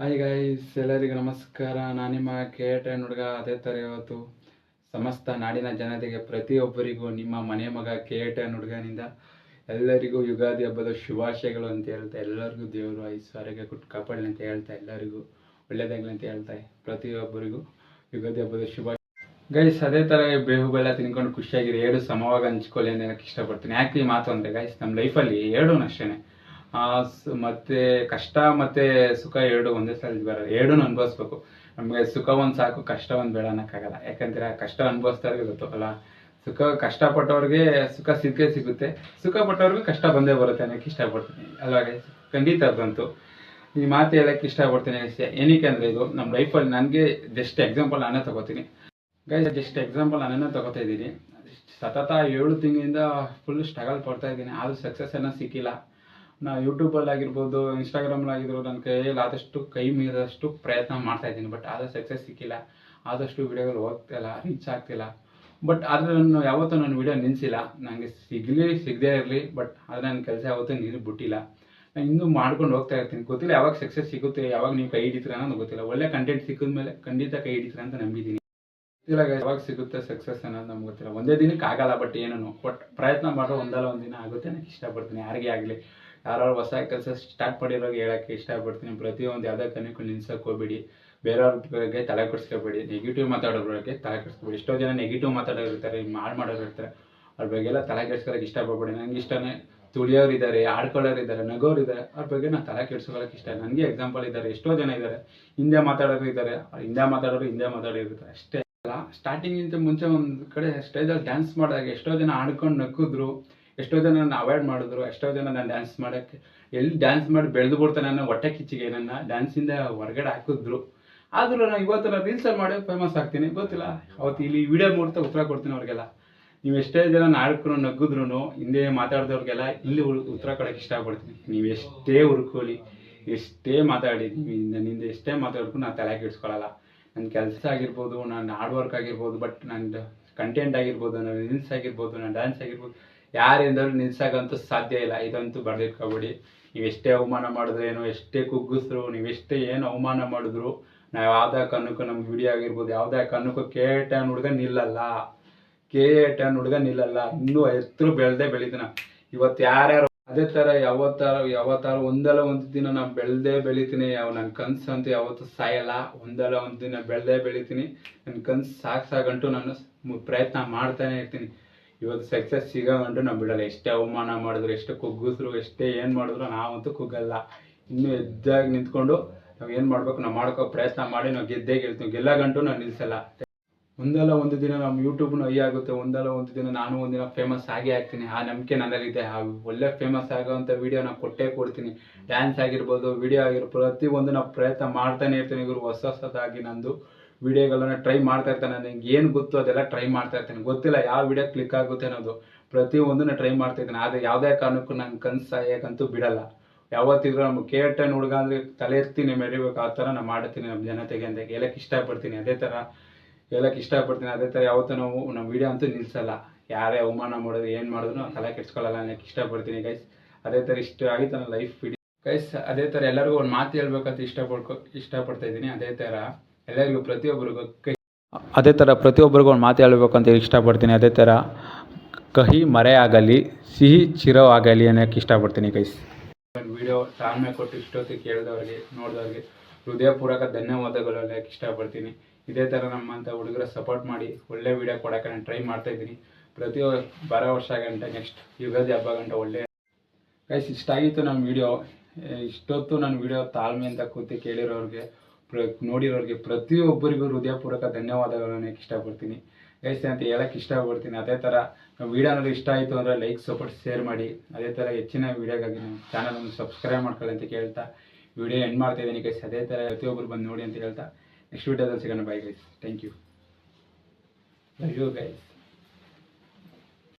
Hi guys, ಎಲ್ಲರಿಗೂ ನಮಸ್ಕಾರ. ನಾನು ನಿಮ್ಮ KTN ಹುಡುಗ. ಅದೇ ಥರ ಇವತ್ತು ಸಮಸ್ತ ನಾಡಿನ ಜನತೆಗೆ ಪ್ರತಿಯೊಬ್ಬರಿಗೂ ನಿಮ್ಮ ಮನೆ ಮಗ KTN ಹುಡುಗನಿಂದ ಎಲ್ಲರಿಗೂ ಯುಗಾದಿ ಹಬ್ಬದ ಶುಭಾಶಯಗಳು ಅಂತ ಹೇಳ್ತಾ, ಎಲ್ಲರಿಗೂ ದೇವರು ಐಶ್ವರ್ಯ ಕೊಟ್ಟು ಕಾಪಾಡಲಿ ಅಂತ ಹೇಳ್ತಾ, ಎಲ್ಲರಿಗೂ ಒಳ್ಳೇದಾಗಲಿ ಅಂತ ಹೇಳ್ತಾ ಪ್ರತಿಯೊಬ್ಬರಿಗೂ ಯುಗಾದಿ ಹಬ್ಬದ ಶುಭ. ಗೈಸ್, ಅದೇ ಥರ ಬೇವು ಬೆಲ್ಲ ತಿನ್ಕೊಂಡು ಖುಷಿಯಾಗಿರಿ, ಎರಡು ಸಮವಾಗಿ ಹಂಚ್ಕೊಳ್ಳಿ ಅಂತ ಹೇಳಕ್ಕೆ ಇಷ್ಟಪಡ್ತೀನಿ. ಯಾಕೆ ಈ ಮಾತು ಅಂದರೆ ಗೈಸ್, ನಮ್ಮ ಲೈಫಲ್ಲಿ ಎರಡೂ ಅಷ್ಟೇ. ಮತ್ತೆ ಕಷ್ಟ ಮತ್ತೆ ಸುಖ ಎರಡು ಒಂದೇ ಸಲ ಬರೋದು, ಎರಡೂ ಅನುಭವಿಸ್ಬೇಕು. ನಮಗೆ ಸುಖ ಒಂದು ಸಾಕು, ಕಷ್ಟ ಒಂದು ಬೇಡ ಅನ್ನೋಕ್ಕಾಗಲ್ಲ. ಯಾಕಂದ್ರೆ ಕಷ್ಟ ಅನುಭವಿಸ್ತಾರಿಗೆ ಗೊತ್ತು ಅಲ್ಲ, ಕಷ್ಟಪಟ್ಟವ್ರಿಗೆ ಸುಖ ಸಿಗುತ್ತೆ, ಸುಖ ಪಟ್ಟವ್ರಿಗೆ ಕಷ್ಟ ಬಂದೇ ಬರುತ್ತೆ ಅನ್ನೋಕ್ಕೆ ಇಷ್ಟಪಡ್ತೀನಿ ಅಲ್ವಾ ಗೈಸ್. ಖಂಡಿತ ಅದಂತೂ ಈ ಮಾತು ಹೇಳಕ್ಕೆ ಇಷ್ಟಪಡ್ತೀನಿ. ಏನಕ್ಕೆ ಅಂದರೆ ಇದು ನಮ್ಮ ಲೈಫಲ್ಲಿ ನನಗೆ ಜಸ್ಟ್ ಎಕ್ಸಾಂಪಲ್ ನಾನೇ ತಗೋತೀನಿ ಗೈಸ್. ಜಸ್ಟ್ ಎಕ್ಸಾಂಪಲ್ ನಾನೇ ತಗೋತಾ ಇದ್ದೀನಿ. ಸತತ 7 ತಿಂಗಳಿಂದ ಫುಲ್ ಸ್ಟ್ರಗಲ್ ಪಡ್ತಾ ಇದ್ದೀನಿ, ಆದರೂ ಸಕ್ಸಸ್ ಏನೋ ಸಿಕ್ಕಿಲ್ಲ. ನಾ ಯೂಟ್ಯೂಬಲ್ಲಿ ಆಗಿರ್ಬೋದು, ಇನ್ಸ್ಟಾಗ್ರಾಮಲ್ಲಿ ಆಗಿರ್ಬೋದು, ನನ್ನ ಕೈಯಲ್ಲಿ ಆದಷ್ಟು ಕೈ ಮೀರಿದಷ್ಟು ಪ್ರಯತ್ನ ಮಾಡ್ತಾ ಇದ್ದೀನಿ. ಬಟ್ ಆದರೂ ಸಕ್ಸಸ್ ಸಿಕ್ಕಿಲ್ಲ, ಆದಷ್ಟು ವಿಡಿಯೋಗಳು ಹೋಗ್ತಿಲ್ಲ, ರೀಚ್ ಆಗ್ತಿಲ್ಲ. ಬಟ್ ಆದರೆ ನಾನು ಯಾವತ್ತೂ ನನ್ನ ವಿಡಿಯೋ ನಿಲ್ಲಿಸಿಲ್ಲ. ನನಗೆ ಸಿಗದೇ ಇರಲಿ, ಬಟ್ ಆದರೆ ನನ್ನ ಕೆಲಸ ಯಾವತ್ತೂ ಬಿಟ್ಟಿಲ್ಲ. ನಾನು ಇನ್ನೂ ಮಾಡ್ಕೊಂಡು ಹೋಗ್ತಾ ಇರ್ತೀನಿ. ಗೊತ್ತಿಲ್ಲ ಯಾವಾಗ ಸಕ್ಸಸ್ ಸಿಗುತ್ತೆ, ಯಾವಾಗ ನೀವು ಕೈ ಹಿಡಿತೀರ ಅನ್ನೋದು ಗೊತ್ತಿಲ್ಲ. ಒಳ್ಳೆ ಕಂಟೆಂಟ್ ಸಿಕ್ಕಿದ ಮೇಲೆ ಖಂಡಿತ ಕೈ ಹಿಡಿತೀರ ಅಂತ ನಂಬಿದ್ದೀನಿ. ಇಲ್ಲ ಯಾವಾಗ ಸಿಗುತ್ತೆ ಸಕ್ಸಸ್ ಅನ್ನೋದು ನಮ್ಗೆ ಗೊತ್ತಿಲ್ಲ, ಒಂದೇ ದಿನಕ್ಕೆ ಆಗಲ್ಲ. ಬಟ್ ಏನೂ ಬಟ್ ಪ್ರಯತ್ನ ಮಾಡೋ ಒಂದಲ್ಲ ಒಂದಿನ ಆಗುತ್ತೆ ಅನ್ನೋಕ್ಕೆ ಇಷ್ಟಪಡ್ತೀನಿ. ಯಾರಿಗೇ ಆಗಲಿ, ಯಾರು ಹೊಸ ಕೆಲಸ ಸ್ಟಾರ್ಟ್ ಮಾಡಿರೋರಿಗೆ ಹೇಳೋಕ್ಕೆ ಇಷ್ಟಪಡ್ತೀನಿ, ಪ್ರತಿಯೊಂದು ಯಾವುದೇ ಕನಕ್ಕೂ ನಿಲ್ಸೋಕೆ ಹೋಗ್ಬೇಡಿ, ಬೇರೆಯವ್ರ ಬಗ್ಗೆ ತಲೆ ಕೆಡಿಸ್ಕೋಬೇಡಿ, ನೆಗೆಟಿವ್ ಮಾತಾಡೋರ ಬಗ್ಗೆ ತಲೆ ಕೆಡಿಸ್ಕೋಬೇಡಿ. ಎಷ್ಟೋ ಜನ ನೆಗೆಟಿವ್ ಮಾತಾಡೋರು ಇರ್ತಾರೆ, ಮಾಡೋರು ಇರ್ತಾರೆ, ಅವ್ರ ಬಗ್ಗೆಲ್ಲ ತಲೆ ಕೆಡಿಸ್ಕೊಳ್ಳೋಕೆ ಇಷ್ಟಪಡ್ಬೇಡಿ. ನನಗೆ ಇಷ್ಟನೇ ತುಳಿಯೋರು ಇದ್ದಾರೆ, ಆಡ್ಕೊಳ್ಳೋರು ಇದ್ದಾರೆ, ನಗೋರು ಇದ್ದಾರೆ, ಅವ್ರ ಬಗ್ಗೆ ನಾನು ತಲೆ ಕೆಡಿಸ್ಕೊಳ್ಳೋಕೆ ಇಷ್ಟ. ನನಗೆ ಎಕ್ಸಾಂಪಲ್ ಇದ್ದಾರೆ, ಎಷ್ಟೋ ಜನ ಇದ್ದಾರೆ, ಹಿಂದೆ ಮಾತಾಡೋರು ಇದ್ದಾರೆ, ಹಿಂದೆ ಮಾತಾಡೋರಿರ್ತಾರೆ ಅಷ್ಟೇ. ಸ್ಟಾರ್ಟಿಂಗಿಂತ ಮುಂಚೆ ಒಂದು ಕಡೆ ಸ್ಟೇಜಲ್ಲಿ ಡ್ಯಾನ್ಸ್ ಮಾಡಿದಾಗ ಎಷ್ಟೋ ಜನ ಆಡ್ಕೊಂಡು ನಕ್ಕಿದ್ರು, ಎಷ್ಟೋ ಜನ ನನ್ನ ಅವಾಯ್ಡ್ ಮಾಡಿದ್ರು, ಎಷ್ಟೋ ಜನ ನಾನು ಡ್ಯಾನ್ಸ್ ಮಾಡೋಕ್ಕೆ ಎಲ್ಲಿ ಡ್ಯಾನ್ಸ್ ಮಾಡಿ ಬೆಳೆದು ಬಿಡ್ತಾನೆ ನನ್ನ ಹೊಟ್ಟೆ ಕಿಚ್ಚಿಗೆ ನನ್ನ ಡ್ಯಾನ್ಸಿಂದ ಹೊರಗಡೆ ಹಾಕಿದ್ರು. ಆದರೂ ನಾನು ಇವತ್ತು ನಾನು ರೀಲ್ಸಲ್ಲಿ ಮಾಡಿ ಫೇಮಸ್ ಆಗ್ತೀನಿ, ಗೊತ್ತಿಲ್ಲ. ಅವತ್ತು ಇಲ್ಲಿ ವಿಡಿಯೋ ಮೂಲಕ ಉತ್ತರ ಕೊಡ್ತೀನಿ ಅವ್ರಿಗೆಲ್ಲ. ನೀವು ಎಷ್ಟೇ ಜನ ಆಡ್ಕೊಂಡು ನಗ್ಗಿದ್ರು, ಹಿಂದೆ ಮಾತಾಡಿದವ್ರಿಗೆಲ್ಲ ಇಲ್ಲಿ ಉತ್ತರ ಕೊಡೋಕ್ಕೆ ಇಷ್ಟಪಡ್ತೀನಿ. ನೀವು ಎಷ್ಟೇ ಹುರ್ಕೊಳ್ಳಿ, ಎಷ್ಟೇ ಮಾತಾಡಿ, ನನ್ನಿಂದ ಎಷ್ಟೇ ಮಾತಾಡ್ಕೊಂಡು ನಾನು ತಲೆ ಕೆಡಿಸ್ಕೊಳ್ಳಲ್ಲ. ನನ್ನ ಕೆಲಸ ಆಗಿರ್ಬೋದು, ನನ್ನ ಹಾರ್ಡ್ ವರ್ಕ್ ಆಗಿರ್ಬೋದು, ಬಟ್ ನನ್ನ ಕಂಟೆಂಟ್ ಆಗಿರ್ಬೋದು, ನನ್ನ ರೀಲ್ಸ್ ಆಗಿರ್ಬೋದು, ನನ್ನ ಡ್ಯಾನ್ಸ್ ಆಗಿರ್ಬೋದು, ಯಾರಿಂದಲೂ ನಿಲ್ಸೋಕ್ಕಂತೂ ಸಾಧ್ಯ ಇಲ್ಲ. ಇದಂತೂ ಬರೆದಿಟ್ಕೊಬೇಡಿ. ನೀವು ಎಷ್ಟೇ ಅವಮಾನ ಮಾಡಿದ್ರೇನು, ಎಷ್ಟೇ ಕುಗ್ಗಿಸ್ರು, ನೀವೆಷ್ಟೇ ಏನು ಅವಮಾನ ಮಾಡಿದ್ರು, ನಾವು ಯಾವುದೇ ಕಾರಣಕ್ಕೂ ನಮ್ಮ ವಿಡಿಯೋ ಆಗಿರ್ಬೋದು, ಯಾವುದೇ ಕಾರಣಕ್ಕೂ KTN ಹುಡುಗ ನಿಲ್ಲಲ್ಲ. KTN ಹುಡುಗ ನಿಲ್ಲಲ್ಲ. ಇನ್ನೂ ಎತ್ತರು ಬೆಳೀತಾನ. ಇವತ್ತು ಯಾರ್ಯಾರು ಅದೇ ಥರ ಯಾವತ್ತಾರು ಒಂದಲ್ಲ ಒಂದು ದಿನ ನಾನು ಬೆಳಿತೀನಿ. ನನ್ನ ಕನಸು ಅಂತೂ ಯಾವತ್ತೂ ಸಾಯಲ್ಲ. ಒಂದಲ್ಲ ಒಂದು ದಿನ ಬೆಳಿತೀನಿ. ನನ್ನ ಕನಸು ಸಾಗಂಟು ನಾನು ಪ್ರಯತ್ನ ಮಾಡ್ತಾನೆ ಇರ್ತೀನಿ. ಇವತ್ತು ಸಕ್ಸಸ್ ಸಿಗೋಗಂಟು ನಾವು ಬಿಡಲ್ಲ. ಎಷ್ಟೇ ಅವಮಾನ ಮಾಡಿದ್ರು, ಎಷ್ಟೇ ಕುಗ್ಗಿದ್ರು, ಎಷ್ಟೇ ಏನು ಮಾಡಿದ್ರು ನಾವಂತೂ ಕುಗ್ಗಲ್ಲ. ಇನ್ನೂ ಎದ್ದಾಗಿ ನಿಂತ್ಕೊಂಡು ನಾವು ಏನು ಮಾಡಬೇಕು ನಾವು ಮಾಡ್ಕೋ ಪ್ರಯತ್ನ ಮಾಡಿ ನಾವು ಗೆಲ್ತೀವಿ. ಗೆಲ್ಲಗಂಟು ನಾನು ನಿಲ್ಲಿಸಲ್ಲ. ಒಂದಲ್ಲ ಒಂದು ದಿನ ನಮ್ಮ ಯೂಟ್ಯೂಬ್ನು ಆಗುತ್ತೆ. ಒಂದಲ್ಲ ಒಂದು ದಿನ ನಾನು ಒಂದಿನ ಫೇಮಸ್ ಆಗೇ ಆಗ್ತೀನಿ. ಆ ನಂಬಿಕೆ ನನ್ನಲ್ಲಿದೆ. ಆ ಒಳ್ಳೆ ಫೇಮಸ್ ಆಗೋವಂಥ ವೀಡಿಯೋ ನಾನು ಕೊಡ್ತೀನಿ. ಡ್ಯಾನ್ಸ್ ಆಗಿರ್ಬೋದು, ವಿಡಿಯೋ ಆಗಿರ್ಬೋದು, ಪ್ರತಿಯೊಂದು ನಾವು ಪ್ರಯತ್ನ ಮಾಡ್ತಾನೆ ಇರ್ತೀನಿ. ಇವರು ಹೊಸದಾಗಿ ನಂದು ವಿಡಿಯೋಗಳನ್ನ ಟ್ರೈ ಮಾಡ್ತಾ ಇರ್ತಾನೆ. ನನಗೆ ಏನು ಗೊತ್ತು ಅದೆಲ್ಲ ಟ್ರೈ ಮಾಡ್ತಾ ಇರ್ತೀನಿ. ಗೊತ್ತಿಲ್ಲ ಯಾವ ವಿಡಿಯೋ ಕ್ಲಿಕ್ ಆಗುತ್ತೆ ಅನ್ನೋದು, ಪ್ರತಿಯೊಂದನ್ನು ಟ್ರೈ ಮಾಡ್ತಾ ಇದ್ದೀನಿ. ಆದರೆ ಯಾವುದೇ ಕಾರಣಕ್ಕೂ ನನ್ನ ಕನಸು ಸಾಯೋಕ್ಕಂತೂ ಬಿಡಲ್ಲ. ಯಾವತ್ತಿದ್ರು ನಮ್ಮ KTN ಹುಡುಗ ಅಂದರೆ ತಲೆ ಎತ್ತೀನಿ ಮೆರಿಬೇಕು, ಆ ಥರ ನಾನು ಮಾಡ್ತೀನಿ ನಮ್ಮ ಜನತೆಗೆ ಅಂತ ಹೇಳಕ್ಕೆ ಇಷ್ಟಪಡ್ತೀನಿ. ಅದೇ ಥರ ಯಾವತ್ತೂ ನಾವು ನಮ್ಮ ವಿಡಿಯೋ ಅಂತೂ ನಿಲ್ಲಿಸಲ್ಲ. ಯಾರೇ ಅವಮಾನ ಮಾಡಿದ್ರು, ಏನು ಮಾಡಿದ್ರು ನಾವು ತಲೆ ಕೆಡ್ಸ್ಕೊಳ್ಳಲ್ಲ ಅನ್ನೋಕ್ಕೆ ಇಷ್ಟಪಡ್ತೀನಿ ಗೈಸ್. ಅದೇ ಥರ ಇಷ್ಟ ಆಗಿತ್ತು ನನ್ನ ಲೈಫ್ ವಿಡಿಯೋ ಗೈಸ್. ಅದೇ ಥರ ಎಲ್ಲರಿಗೂ ಒಂದು ಮಾತು ಹೇಳ್ಬೇಕಂತ ಇಷ್ಟಪಡ್ತಾ ಇದ್ದೀನಿ. ಅದೇ ಥರ ಪ್ರತಿಯೊಬ್ಬರಿಗೂ ಒಂದು ಮಾತು ಹೇಳ್ಬೇಕಂತ ಇಷ್ಟಪಡ್ತೀನಿ. ಅದೇ ಥರ ಕಹಿ ಮರೆಯಾಗಲಿ, ಸಿಹಿ ಚಿರವಾಗಲಿ ಅನ್ನೋಕ್ಕೆ ಇಷ್ಟಪಡ್ತೀನಿ ಗೈಸ್. ವಿಡಿಯೋ ತಾಳ್ಮೆ ಕೊಟ್ಟು ಇಷ್ಟೊತ್ತಿಗೆ ಕೇಳಿದವ್ರಿಗೆ, ನೋಡಿದವ್ರಿಗೆ ಹೃದಯಪೂರ್ವಕ ಧನ್ಯವಾದಗಳು ಅನ್ನೋಕ್ಕೆ ಇಷ್ಟಪಡ್ತೀನಿ. ಇದೇ ಥರ ನಮ್ಮಂಥ ಹುಡುಗರ ಸಪೋರ್ಟ್ ಮಾಡಿ ಒಳ್ಳೆ ವಿಡಿಯೋ ಕೊಡೋಕ್ಕೆ ನಾನು ಟ್ರೈ ಮಾಡ್ತಾ ಇದ್ದೀನಿ. ಬರೋ ವರ್ಷ ಗಂಟೆ ನೆಕ್ಸ್ಟ್ ಯುಗಾದಿ ಹಬ್ಬ ಗಂಟೆ ಒಳ್ಳೆ ಗೈಸ್. ಇಷ್ಟಾಗಿತ್ತು ನಮ್ಮ ವಿಡಿಯೋ. ಇಷ್ಟೊತ್ತು ನನ್ನ ವಿಡಿಯೋ ತಾಳ್ಮೆಯಿಂದ ಕೂತಿ ಕೇಳಿರೋರಿಗೆ, ನೋಡಿರೋರಿಗೆ ಪ್ರತಿಯೊಬ್ಬರಿಗೂ ಹೃದಯಪೂರ್ವಕ ಧನ್ಯವಾದಗಳನ್ನು ಇಷ್ಟಪಡ್ತೀನಿ ಗೈಸ್ ಅಂತ ಹೇಳಕ್ಕೆ ಇಷ್ಟಪಡ್ತೀನಿ. ಅದೇ ಥರ ವಿಡಿಯೋನಲ್ಲಿ ಇಷ್ಟ ಆಯಿತು ಅಂದರೆ ಲೈಕ್, ಸಪೋರ್ಟ್, ಶೇರ್ ಮಾಡಿ. ಅದೇ ಥರ ಹೆಚ್ಚಿನ ವಿಡಿಯೋಗಾಗಿ ನಮ್ಮ ಚಾನಲನ್ನು ಸಬ್ಸ್ಕ್ರೈಬ್ ಮಾಡ್ಕೊಳ್ಳಿ ಅಂತ ಕೇಳ್ತಾ ವಿಡಿಯೋ ಎಂಡ್ ಮಾಡ್ತಾ ಇದ್ದೀನಿ ಗೈಸ್. ಅದೇ ಥರ ಪ್ರತಿಯೊಬ್ಬರು ಬಂದು ನೋಡಿ ಅಂತ ಹೇಳ್ತಾ ನೆಕ್ಸ್ಟ್ ವಿಡಿಯೋದಲ್ಲಿ ಸಿಗೋಣ. Bye guys. Thank you. Love you guys.